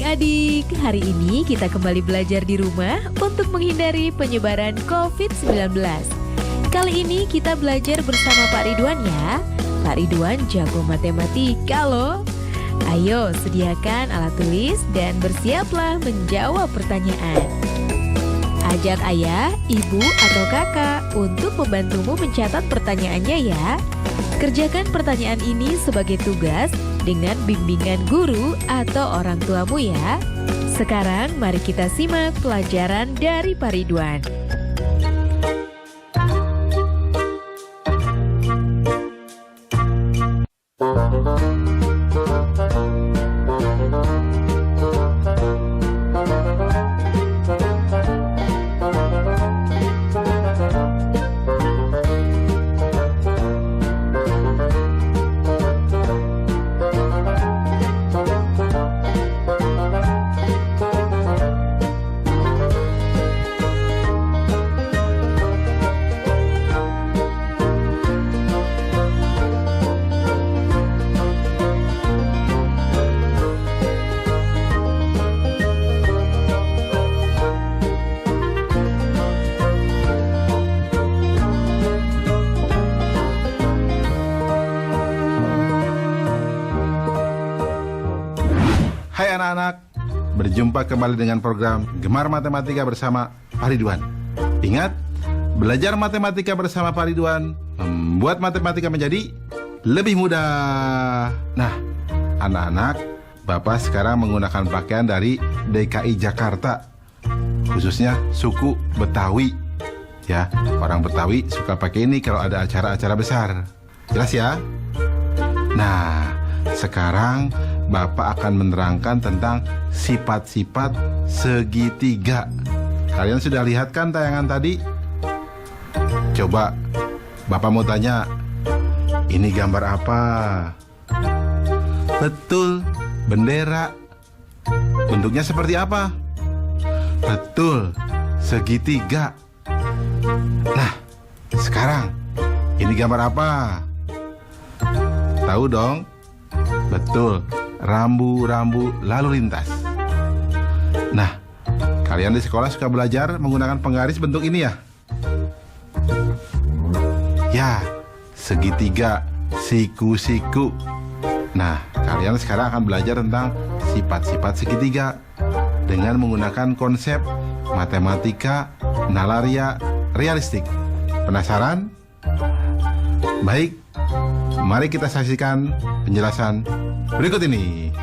adik-adik, hari ini kita kembali belajar di rumah untuk menghindari penyebaran COVID-19. Kali ini kita belajar bersama Pak Ridwan ya. Pak Ridwan jago matematika loh. Ayo sediakan alat tulis dan bersiaplah menjawab pertanyaan. Ajak ayah, ibu, atau kakak untuk membantumu mencatat pertanyaannya ya. Kerjakan pertanyaan ini sebagai tugas dengan bimbingan guru atau orang tuamu ya. Sekarang mari kita simak pelajaran dari Pak Ridwan. Hai anak-anak, berjumpa kembali dengan program Gemar Matematika bersama Pak Ridwan. Ingat, belajar matematika bersama Pak Ridwan membuat matematika menjadi lebih mudah. Nah, anak-anak, Bapak sekarang menggunakan pakaian dari DKI Jakarta, khususnya suku Betawi. Ya, orang Betawi suka pakai ini kalau ada acara-acara besar. Jelas ya? Nah, sekarang Bapak akan menerangkan tentang sifat-sifat segitiga. Kalian sudah lihat kan tayangan tadi? Coba, Bapak mau tanya, ini gambar apa? Betul, bendera. Bentuknya seperti apa? Betul, segitiga. Nah, sekarang, ini gambar apa? Tahu dong? Betul, rambu-rambu lalu lintas. Nah, kalian di sekolah suka belajar menggunakan penggaris bentuk ini ya? Ya, segitiga, siku-siku. Nah, kalian sekarang akan belajar tentang sifat-sifat segitiga dengan menggunakan konsep matematika nalaria realistik. Penasaran? Baik, mari kita saksikan penjelasan berikut ini.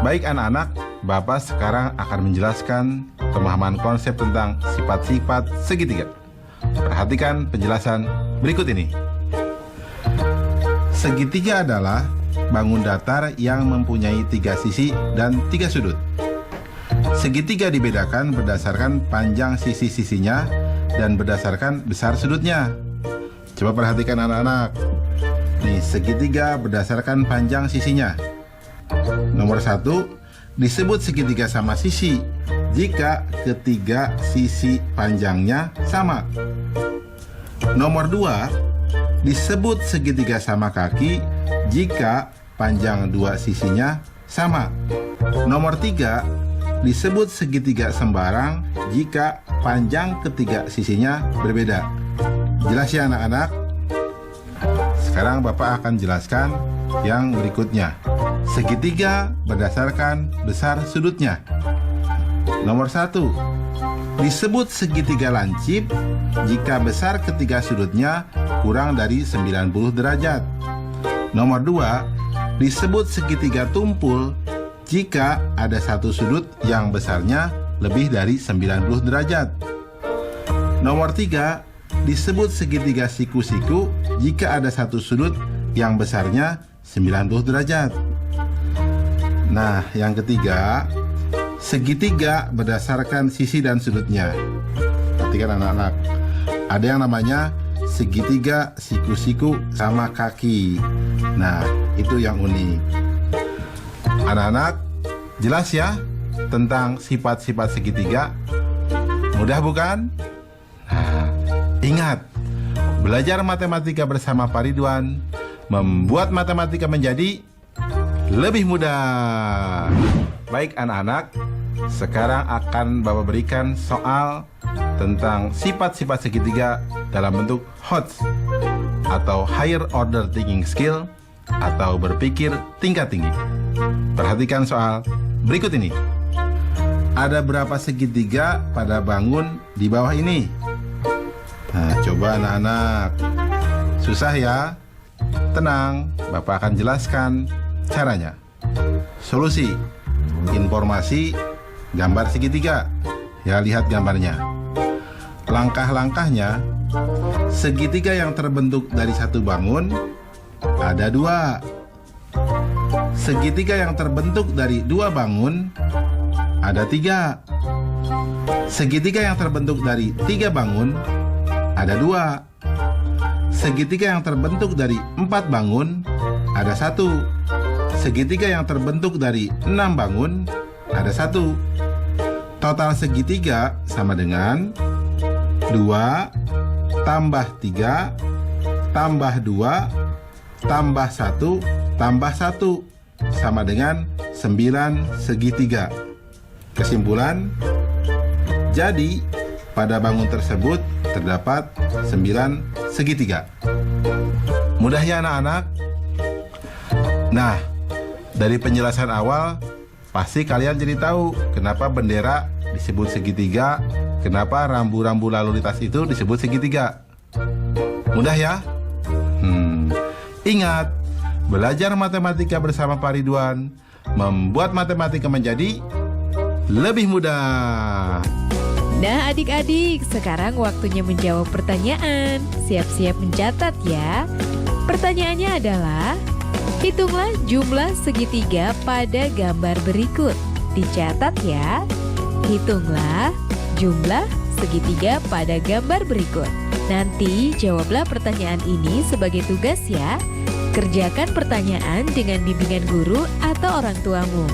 Baik anak-anak, Bapak sekarang akan menjelaskan pemahaman konsep tentang sifat-sifat segitiga. Perhatikan penjelasan berikut ini. Segitiga adalah bangun datar yang mempunyai 3 sisi dan 3 sudut. Segitiga dibedakan berdasarkan panjang sisi-sisinya dan berdasarkan besar sudutnya. Coba perhatikan anak-anak. Nih, segitiga berdasarkan panjang sisinya. Nomor 1, disebut segitiga sama sisi jika ketiga sisi panjangnya sama. Nomor 2, disebut segitiga sama kaki jika panjang 2 sisinya sama. Nomor 3, disebut segitiga sembarang jika panjang ketiga sisinya berbeda. Jelas ya anak-anak? Sekarang Bapak akan jelaskan yang berikutnya. Segitiga berdasarkan besar sudutnya. Nomor 1, disebut segitiga lancip jika besar ketiga sudutnya kurang dari 90 derajat. Nomor 2, disebut segitiga tumpul jika ada satu sudut yang besarnya lebih dari 90 derajat. Nomor 3, disebut segitiga siku-siku jika ada satu sudut yang besarnya 90 derajat. Nah, yang ketiga, segitiga berdasarkan sisi dan sudutnya. Perhatikan anak-anak, ada yang namanya segitiga siku-siku sama kaki. Nah, itu yang unik. Anak-anak, jelas ya tentang sifat-sifat segitiga? Mudah bukan? Nah, ingat, belajar matematika bersama Pak Ridwan membuat matematika menjadi lebih mudah. Baik anak-anak, sekarang akan Bapak berikan soal tentang sifat-sifat segitiga dalam bentuk HOTS atau Higher Order Thinking Skill atau berpikir tingkat tinggi. Perhatikan soal berikut ini. Ada berapa segitiga pada bangun di bawah ini? Nah, coba anak-anak. Susah ya? Tenang, Bapak akan jelaskan caranya. Solusi. Informasi gambar segitiga. Ya, lihat gambarnya. Langkah-langkahnya, segitiga yang terbentuk dari satu bangun ada 2. Segitiga yang terbentuk dari 2 bangun ada 3. Segitiga yang terbentuk dari 3 bangun ada 2. Segitiga yang terbentuk dari 4 bangun ada 1. Segitiga yang terbentuk dari 6 bangun ada 1. Total segitiga sama dengan 2 tambah 3 tambah 2 tambah 1 tambah 1 sama dengan 9 segitiga. Kesimpulan, jadi pada bangun tersebut terdapat 9 segitiga. Mudah ya anak-anak? Nah, dari penjelasan awal, pasti kalian jadi tahu kenapa bendera disebut segitiga, kenapa rambu-rambu lalu lintas itu disebut segitiga. Mudah ya? Ingat, belajar matematika bersama Pak Ridwan membuat matematika menjadi lebih mudah. Nah adik-adik, sekarang waktunya menjawab pertanyaan. Siap-siap mencatat ya. Pertanyaannya adalah, hitunglah jumlah segitiga pada gambar berikut. Dicatat ya. Hitunglah jumlah segitiga pada gambar berikut. Nanti jawablah pertanyaan ini sebagai tugas ya. Kerjakan pertanyaan dengan bimbingan guru atau orang tuamu.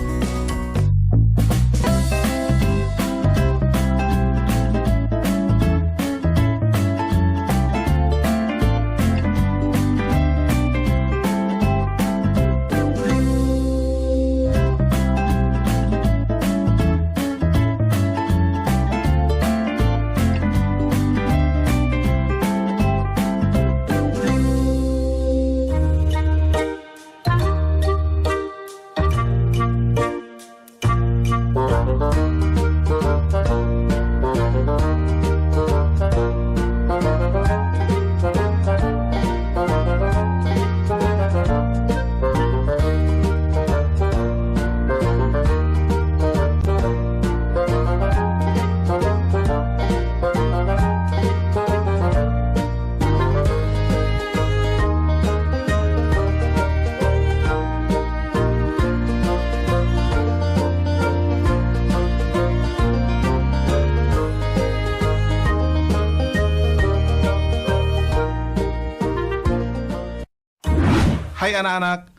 Hai anak-anak,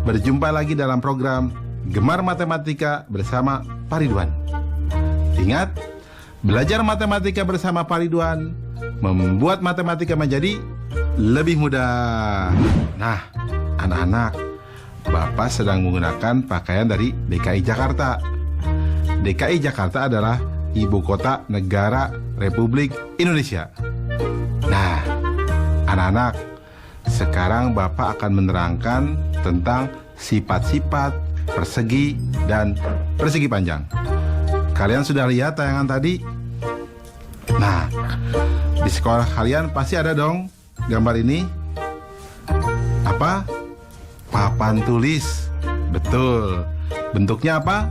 berjumpa lagi dalam program Gemar Matematika bersama Pak Ridwan. Ingat, belajar matematika bersama Pak Ridwan membuat matematika menjadi lebih mudah. Nah, anak-anak, Bapak sedang menggunakan pakaian dari DKI Jakarta. DKI Jakarta adalah ibu kota negara Republik Indonesia. Nah, anak-anak, sekarang Bapak akan menerangkan tentang sifat-sifat persegi dan persegi panjang. Kalian sudah lihat tayangan tadi? Nah, di sekolah kalian pasti ada dong gambar ini. Apa? Papan tulis. Betul. Bentuknya apa?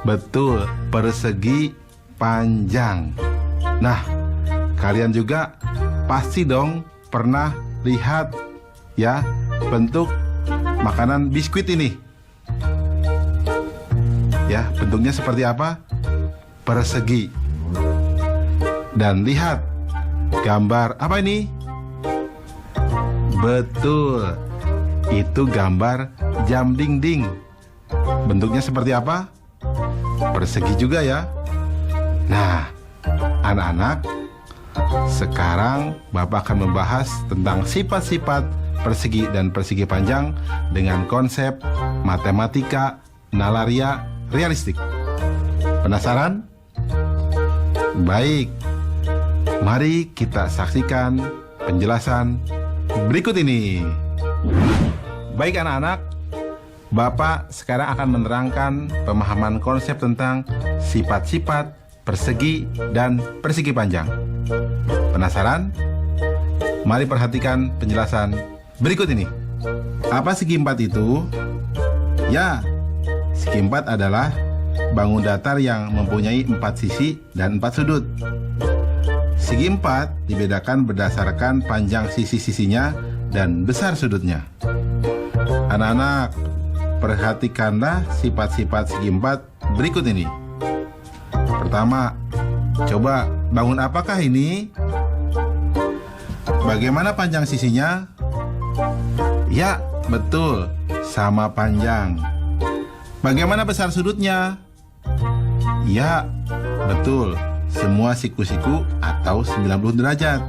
Betul, persegi panjang. Nah, kalian juga pasti dong pernah lihat ya bentuk makanan biskuit ini. Ya, bentuknya seperti apa? Persegi. Dan lihat gambar apa ini? Betul. Itu gambar jam dinding. Bentuknya seperti apa? Persegi juga ya. Nah, anak-anak, sekarang Bapak akan membahas tentang sifat-sifat persegi dan persegi panjang dengan konsep matematika nalaria realistik. Penasaran? Baik, mari kita saksikan penjelasan berikut ini. Baik anak-anak, Bapak sekarang akan menerangkan pemahaman konsep tentang sifat-sifat persegi dan persegi panjang. Penasaran? Mari perhatikan penjelasan berikut ini. Apa segi empat itu? Ya, segi empat adalah bangun datar yang mempunyai 4 sisi dan 4 sudut. Segi empat dibedakan berdasarkan panjang sisi-sisinya dan besar sudutnya. Anak-anak, perhatikanlah sifat-sifat segi empat berikut ini. Pertama, coba bangun apakah ini? Bagaimana panjang sisinya? Ya, betul, sama panjang. Bagaimana besar sudutnya? Ya, betul, semua siku-siku atau 90 derajat.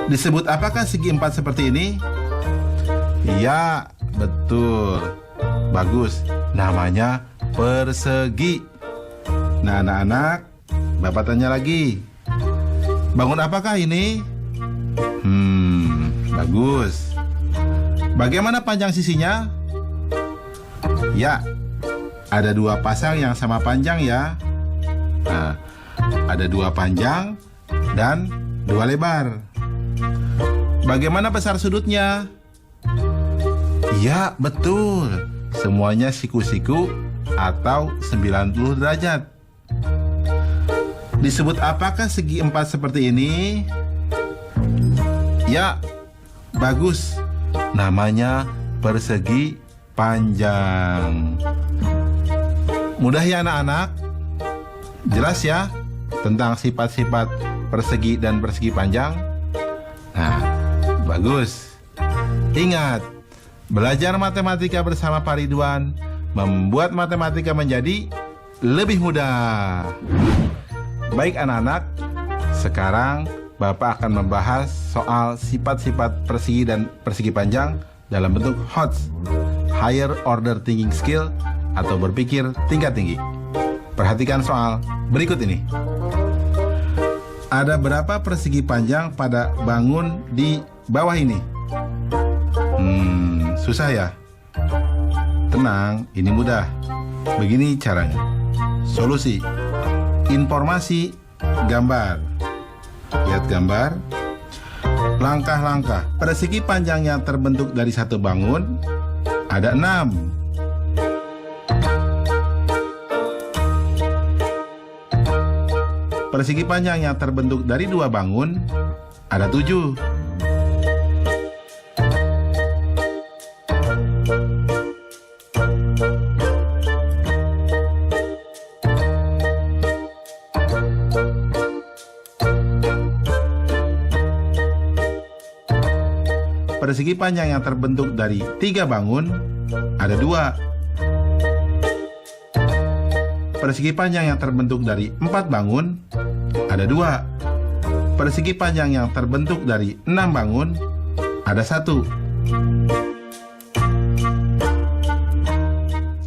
Disebut apakah segi empat seperti ini? Ya, betul. Bagus, namanya persegi. Nah, anak-anak, Bapak tanya lagi. Bangun apakah ini? Bagus. Bagaimana panjang sisinya? Ya, ada 2 pasang yang sama panjang ya. Nah, ada 2 panjang dan 2 lebar. Bagaimana besar sudutnya? Ya, betul. Semuanya siku-siku atau 90 derajat. Disebut apakah segi empat seperti ini? Ya, bagus. Namanya persegi panjang. Mudah ya anak-anak? Jelas ya tentang sifat-sifat persegi dan persegi panjang? Nah, bagus. Ingat, belajar matematika bersama Pak Ridwan membuat matematika menjadi lebih mudah. Baik anak-anak, sekarang Bapak akan membahas soal sifat-sifat persegi dan persegi panjang dalam bentuk HOTS, Higher Order Thinking Skill, atau berpikir tingkat tinggi. Perhatikan soal berikut ini. Ada berapa persegi panjang pada bangun di bawah ini? Susah ya? Tenang, ini mudah. Begini caranya. Solusi. Informasi, gambar. Lihat gambar. Langkah-langkah. Persegi panjang yang terbentuk dari satu bangun ada 6. Persegi panjang yang terbentuk dari 2 bangun ada 7. Persegi panjang yang terbentuk dari 3 bangun ada 2. Persegi panjang yang terbentuk dari 4 bangun ada 2. Persegi panjang yang terbentuk dari 6 bangun ada 1.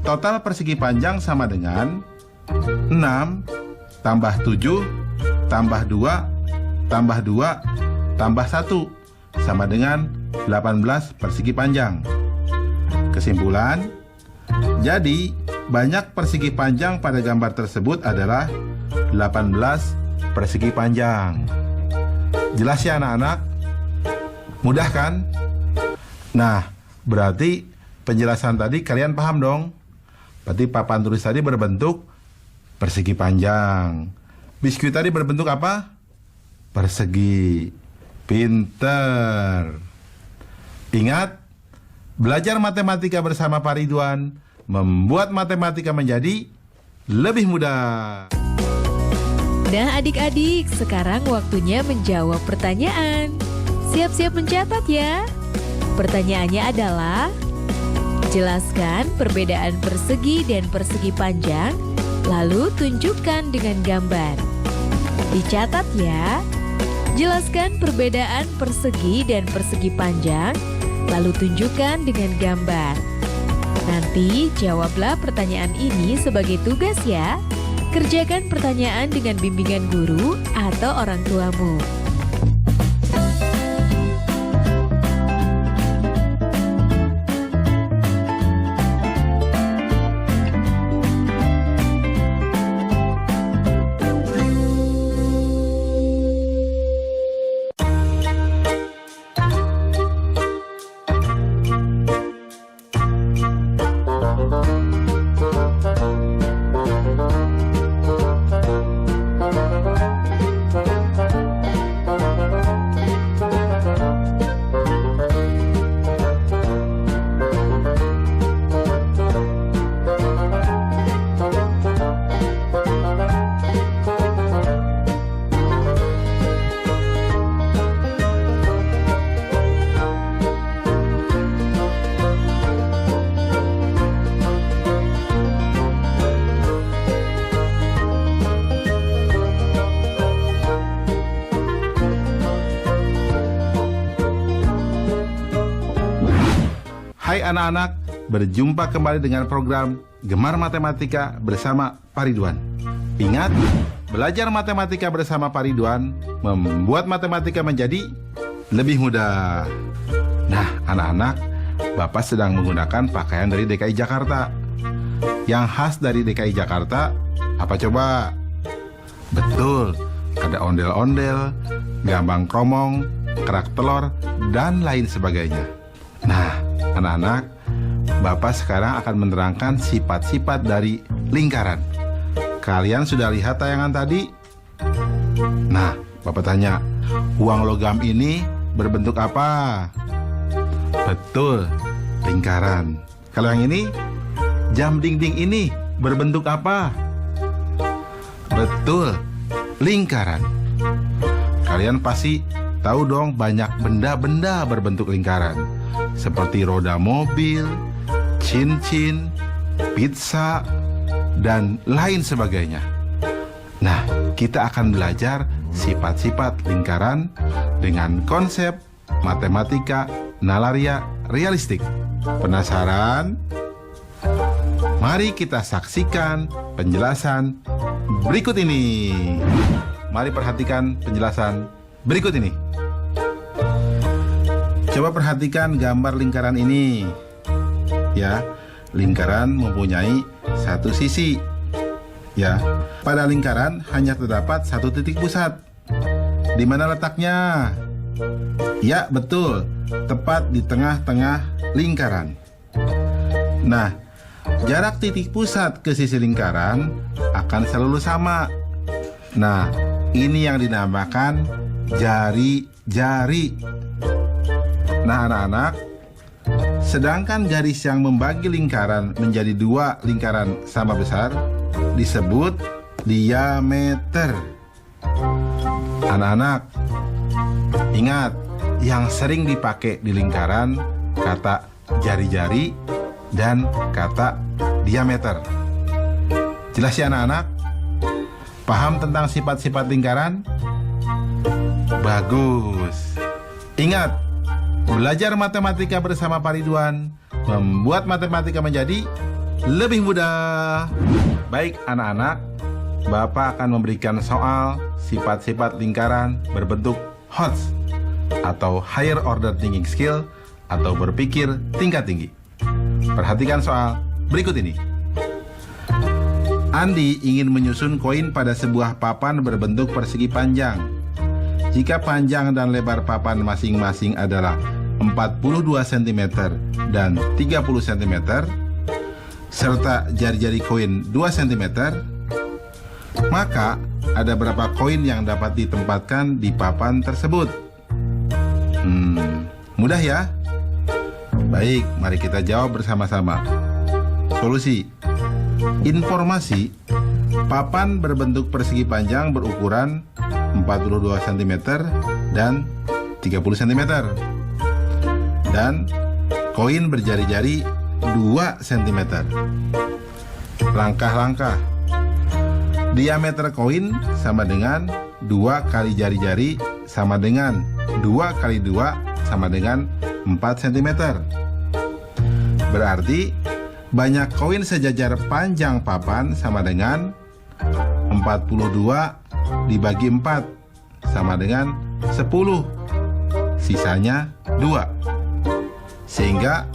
Total persegi panjang sama dengan 6 tambah 7 tambah 2 tambah 2 tambah 1 sama dengan 18 persegi panjang. Kesimpulan, jadi banyak persegi panjang pada gambar tersebut adalah 18 persegi panjang. Jelas ya anak-anak? Mudah kan? Nah, berarti penjelasan tadi kalian paham dong? Berarti papan tulis tadi berbentuk persegi panjang. Biskuit tadi berbentuk apa? Persegi. Pinter. Ingat, belajar matematika bersama Pak Ridwan membuat matematika menjadi lebih mudah. Nah adik-adik, sekarang waktunya menjawab pertanyaan. Siap-siap mencatat ya. Pertanyaannya adalah, jelaskan perbedaan persegi dan persegi panjang, lalu tunjukkan dengan gambar. Dicatat ya. Jelaskan perbedaan persegi dan persegi panjang, lalu tunjukkan dengan gambar. Nanti jawablah pertanyaan ini sebagai tugas ya. Kerjakan pertanyaan dengan bimbingan guru atau orang tuamu. Hai anak-anak, berjumpa kembali dengan program Gemar Matematika bersama Pak Ridwan. Ingat, belajar matematika bersama Pak Ridwan membuat matematika menjadi lebih mudah. Nah, anak-anak, Bapak sedang menggunakan pakaian dari DKI Jakarta. Yang khas dari DKI Jakarta, apa coba? Betul, ada ondel-ondel, gambang kromong, kerak telur, dan lain sebagainya. Nah, anak-anak, Bapak sekarang akan menerangkan sifat-sifat dari lingkaran. Kalian sudah lihat tayangan tadi? Nah, Bapak tanya, uang logam ini berbentuk apa? Betul, lingkaran. Kalau yang ini, jam dinding ini berbentuk apa? Betul, lingkaran. Kalian pasti tahu dong banyak benda-benda berbentuk lingkaran, seperti roda mobil, cincin, pizza, dan lain sebagainya. Nah, kita akan belajar sifat-sifat lingkaran dengan konsep matematika nalaria realistik. Penasaran? Mari kita saksikan penjelasan berikut ini. Mari perhatikan penjelasan berikut ini. Coba perhatikan gambar lingkaran ini. Ya, lingkaran mempunyai satu sisi. Ya, pada lingkaran hanya terdapat satu titik pusat. Di mana letaknya? Ya, betul, tepat di tengah-tengah lingkaran. Nah, jarak titik pusat ke sisi lingkaran akan selalu sama. Nah, ini yang dinamakan jari-jari. Nah, anak-anak, sedangkan garis yang membagi lingkaran menjadi dua lingkaran sama besar disebut diameter. Anak-anak, ingat, yang sering dipakai di lingkaran kata jari-jari dan kata diameter. Jelas ya anak-anak? Paham tentang sifat-sifat lingkaran? Bagus. Ingat, belajar matematika bersama Pak Ridwan membuat matematika menjadi lebih mudah. Baik anak-anak, Bapak akan memberikan soal sifat-sifat lingkaran berbentuk HOTS atau Higher Order Thinking Skill atau berpikir tingkat tinggi. Perhatikan soal berikut ini. Andi ingin menyusun koin pada sebuah papan berbentuk persegi panjang. Jika panjang dan lebar papan masing-masing adalah 42 cm dan 30 cm, serta jari-jari koin 2 cm, maka ada berapa koin yang dapat ditempatkan di papan tersebut? Mudah ya? Baik, mari kita jawab bersama-sama. Solusi. Informasi, papan berbentuk persegi panjang berukuran 42 cm dan 30 cm. Dan koin berjari-jari 2 cm. Langkah-langkah. Diameter koin sama dengan 2 kali jari-jari sama dengan 2 kali 2 sama dengan 4 cm. Berarti banyak koin sejajar panjang papan sama dengan 42 dibagi 4 sama dengan 10. Sisanya 2. Sehingga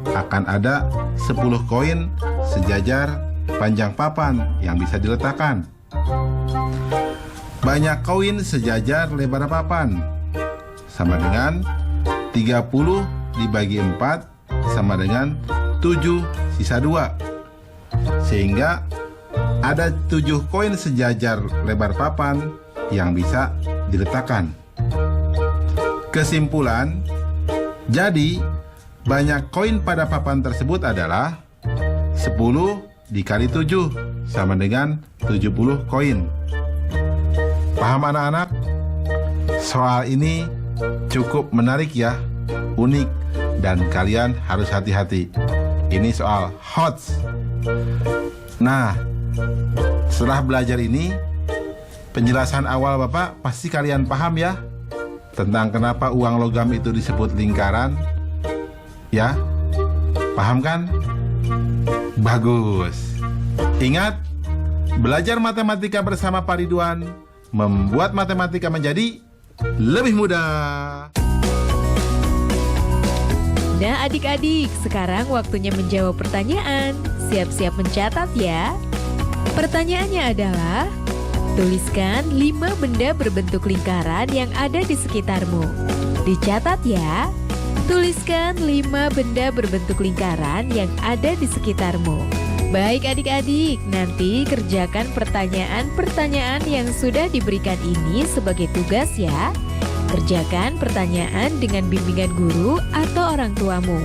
akan ada 10 koin sejajar panjang papan yang bisa diletakkan. Banyak koin sejajar lebar papan sama dengan 30 dibagi 4 sama dengan 7 sisa 2. Sehingga ada 7 koin sejajar lebar papan yang bisa diletakkan. Kesimpulan, jadi banyak koin pada papan tersebut adalah 10 dikali 7 sama dengan 70 koin. Paham anak-anak? Soal ini cukup menarik ya, unik, dan kalian harus hati-hati. Ini soal HOTS. Nah, setelah belajar ini, penjelasan awal Bapak pasti kalian paham ya, tentang kenapa uang logam itu disebut lingkaran. Ya, paham kan? Bagus. Ingat, belajar matematika bersama Pak Ridwan membuat matematika menjadi lebih mudah. Nah adik-adik, sekarang waktunya menjawab pertanyaan. Siap-siap mencatat ya. Pertanyaannya adalah, tuliskan 5 benda berbentuk lingkaran yang ada di sekitarmu. Dicatat ya. Tuliskan 5 benda berbentuk lingkaran yang ada di sekitarmu. Baik adik-adik, nanti kerjakan pertanyaan-pertanyaan yang sudah diberikan ini sebagai tugas ya. Kerjakan pertanyaan dengan bimbingan guru atau orang tuamu.